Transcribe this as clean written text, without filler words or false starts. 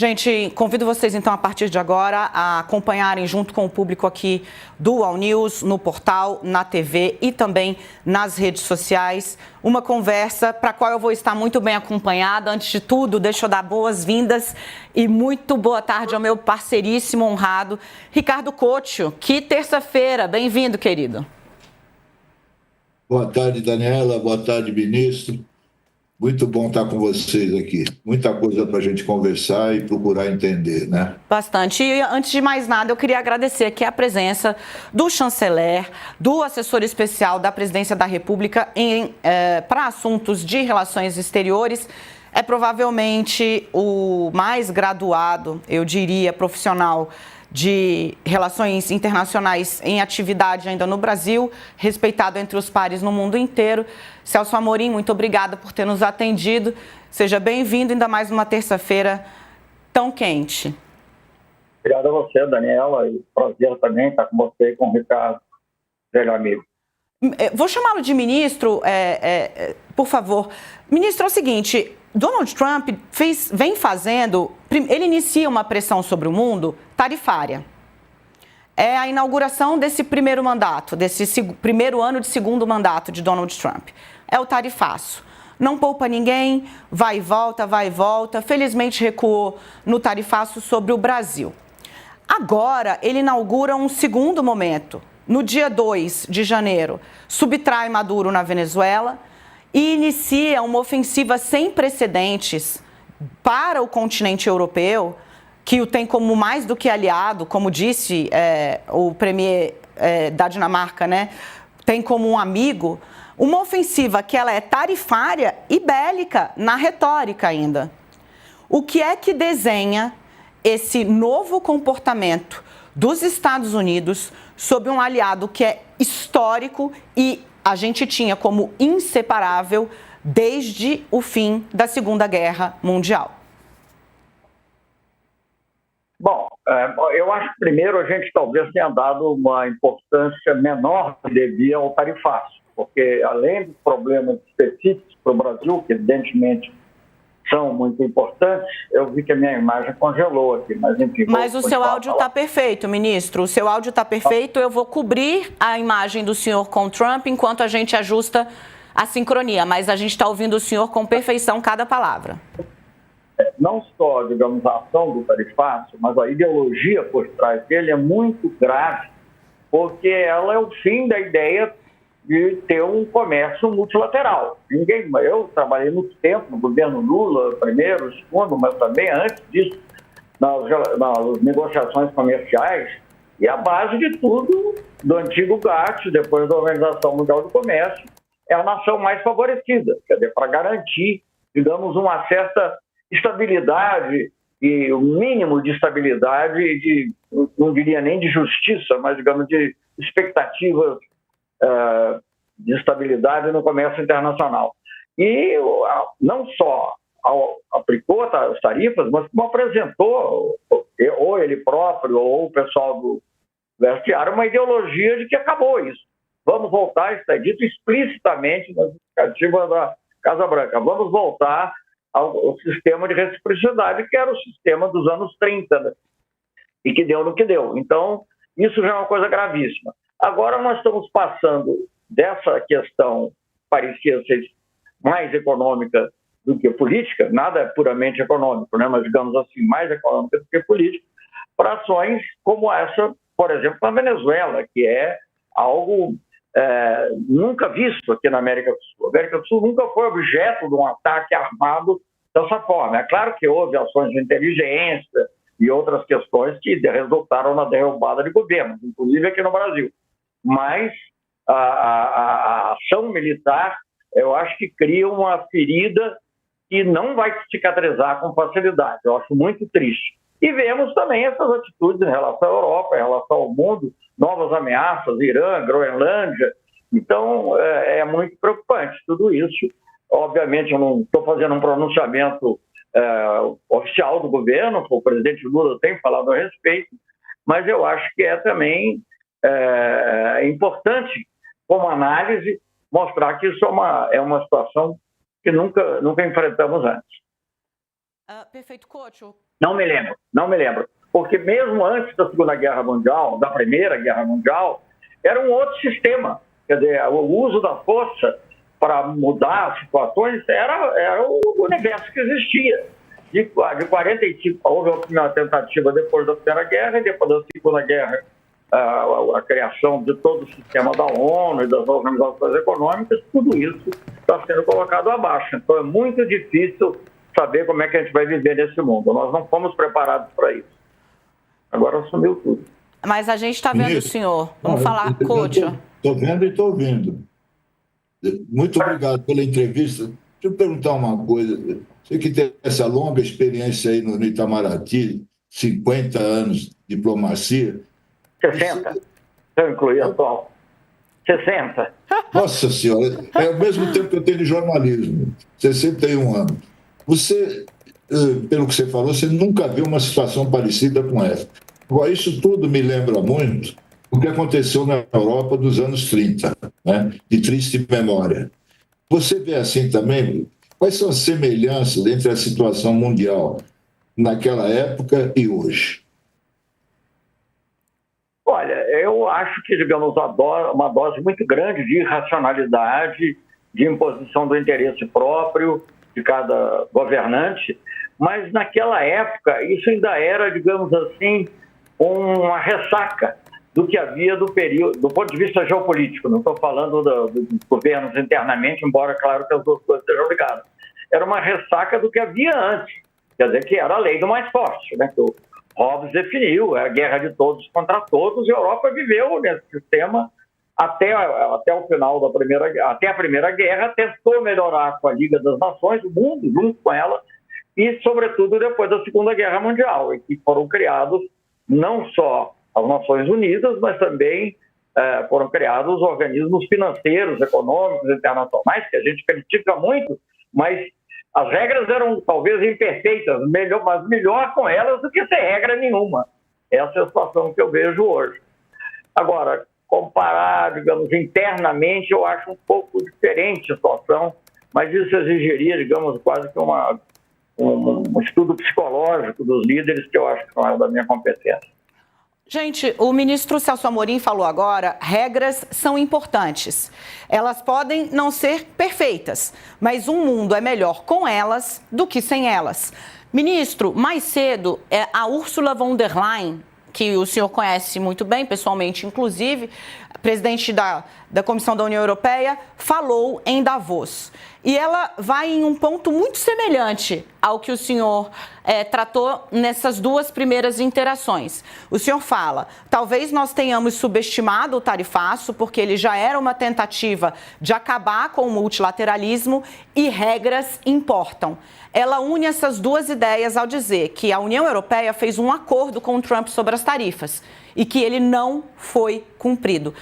Gente, convido vocês então a partir de agora a acompanharem junto com o público aqui do All News, no portal, na TV e também nas redes sociais, uma conversa para a qual eu vou estar muito bem acompanhada. Antes de tudo, deixa eu dar boas-vindas e muito boa tarde ao meu parceiríssimo honrado, Ricardo Couto. Que terça-feira, bem-vindo, querido. Boa tarde, Daniela, boa tarde, ministro. Muito bom estar com vocês aqui. Muita coisa para a gente conversar e procurar entender, né? Bastante. E antes de mais nada, eu queria agradecer aqui a presença do chanceler, do assessor especial da Presidência da República para assuntos de relações exteriores. É provavelmente o mais graduado, eu diria, profissional de relações internacionais em atividade ainda no Brasil, respeitado entre os pares no mundo inteiro. Celso Amorim, muito obrigada por ter nos atendido. Seja bem-vindo, ainda mais numa terça-feira tão quente. Obrigado a você, Daniela, e prazer também estar com você e com o Ricardo, velho amigo. Vou chamá-lo de ministro, por favor. Ministro, é o seguinte, Donald Trump vem fazendo, ele inicia uma pressão sobre o mundo tarifária. É a inauguração desse primeiro mandato, desse primeiro ano de segundo mandato de Donald Trump. É o tarifaço. Não poupa ninguém, vai e volta. Felizmente recuou no tarifaço sobre o Brasil. Agora, ele inaugura um segundo momento. No dia 2 de janeiro, subtrai Maduro na Venezuela e inicia uma ofensiva sem precedentes para o continente europeu, que o tem como mais do que aliado, como disse o premier da Dinamarca, né? Tem como um amigo. Uma ofensiva que ela é tarifária e bélica na retórica ainda. O que é que desenha esse novo comportamento dos Estados Unidos sob um aliado que é histórico e a gente tinha como inseparável desde o fim da Segunda Guerra Mundial? Bom, eu acho que primeiro a gente talvez tenha dado uma importância menor que devia ao tarifaço, porque além dos problemas específicos para o Brasil, que evidentemente são muito importantes, eu vi que a minha imagem congelou aqui, mas enfim... Mas o seu áudio está perfeito, ministro, o seu áudio está perfeito, eu vou cobrir a imagem do senhor com Trump enquanto a gente ajusta a sincronia, mas a gente está ouvindo o senhor com perfeição cada palavra. Não só, digamos, a ação do tarifaço, mas a ideologia por trás dele é muito grave, porque ela é o fim da ideia de ter um comércio multilateral. Eu trabalhei muito tempo no governo Lula, primeiro, segundo, mas também antes disso, nas negociações comerciais, e a base de tudo, do antigo GATT, depois da Organização Mundial do Comércio, é a nação mais favorecida, quer dizer, para garantir, digamos, uma certa estabilidade e o mínimo de estabilidade, não diria nem de justiça, mas, digamos, de expectativas de estabilidade no comércio internacional. E não só aplicou as tarifas, mas como apresentou, ou ele próprio, ou o pessoal do vestiário, uma ideologia de que acabou isso. Vamos voltar, está dito explicitamente na justificativa da Casa Branca, vamos voltar ao sistema de reciprocidade, que era o sistema dos anos 30, né? E que deu no que deu. Então, isso já é uma coisa gravíssima. Agora nós estamos passando dessa questão, parecia ser mais econômica do que política, nada é puramente econômico, né? Mas digamos assim, mais econômica do que política, para ações como essa, por exemplo, na Venezuela, que é algo nunca visto aqui na América do Sul. A América do Sul nunca foi objeto de um ataque armado dessa forma. É claro que houve ações de inteligência e outras questões que resultaram na derrubada de governos, inclusive aqui no Brasil. Mas a ação militar, eu acho que cria uma ferida que não vai cicatrizar com facilidade. Eu acho muito triste. E vemos também essas atitudes em relação à Europa, em relação ao mundo, novas ameaças, Irã, Groenlândia. Então, é muito preocupante tudo isso. Obviamente, eu não estou fazendo um pronunciamento oficial do governo, o presidente Lula tem falado a respeito, mas eu acho que é também importante, como análise, mostrar que isso é uma situação que nunca enfrentamos antes. Perfeito, Couto. Não me lembro, não me lembro. Porque mesmo antes da Segunda Guerra Mundial, da Primeira Guerra Mundial, era um outro sistema. Quer dizer, o uso da força para mudar as situações era o universo que existia. De 45, houve uma tentativa depois da Primeira Guerra, e depois da Segunda Guerra, a criação de todo o sistema da ONU e das organizações econômicas, tudo isso está sendo colocado abaixo. Então é muito difícil saber como é que a gente vai viver nesse mundo. Nós não fomos preparados para isso. Agora sumiu tudo. Mas a gente está vendo o senhor. Vamos falar, Couto. Estou vendo e estou ouvindo. Muito obrigado pela entrevista. Deixa eu perguntar uma coisa. Você que tem essa longa experiência aí no Itamaraty, 50 anos de diplomacia. 60. Se eu incluir atual. 60. Nossa Senhora, é o mesmo tempo que eu tenho de jornalismo, 61 anos. Você, pelo que você falou, você nunca viu uma situação parecida com essa. Agora, isso tudo me lembra muito o que aconteceu na Europa dos anos 30, né? De triste memória. Você vê assim também, quais são as semelhanças entre a situação mundial naquela época e hoje? Olha, eu acho que, digamos, uma dose muito grande de irracionalidade, de imposição do interesse próprio de cada governante, mas naquela época isso ainda era, digamos assim, uma ressaca do que havia do período, do ponto de vista geopolítico. Não estou falando dos governos internamente, embora, claro, que as duas coisas estejam ligadas. Era uma ressaca do que havia antes, quer dizer, que era a lei do mais forte, né? Que o Hobbes definiu, é a guerra de todos contra todos, e a Europa viveu nesse sistema até o final da até a Primeira Guerra, tentou melhorar com a Liga das Nações, o mundo junto com ela, e, sobretudo, depois da Segunda Guerra Mundial, em que foram criados não só as Nações Unidas, mas também foram criados os organismos financeiros, econômicos, internacionais, que a gente critica muito, mas as regras eram talvez imperfeitas, mas melhor com elas do que sem regra nenhuma. Essa é a situação que eu vejo hoje. Agora, comparar, digamos, internamente, eu acho um pouco diferente a situação, mas isso exigiria, digamos, quase que um estudo psicológico dos líderes, que eu acho que não é da minha competência. Gente, o ministro Celso Amorim falou agora, regras são importantes. Elas podem não ser perfeitas, mas um mundo é melhor com elas do que sem elas. Ministro, mais cedo, a Ursula von der Leyen, que o senhor conhece muito bem, pessoalmente inclusive, presidente da Comissão da União Europeia, falou em Davos. E ela vai em um ponto muito semelhante ao que o senhor tratou nessas duas primeiras interações. O senhor fala, talvez nós tenhamos subestimado o tarifaço, porque ele já era uma tentativa de acabar com o multilateralismo e regras importam. Ela une essas duas ideias ao dizer que a União Europeia fez um acordo com o Trump sobre as tarifas e que ele não foi cumprido.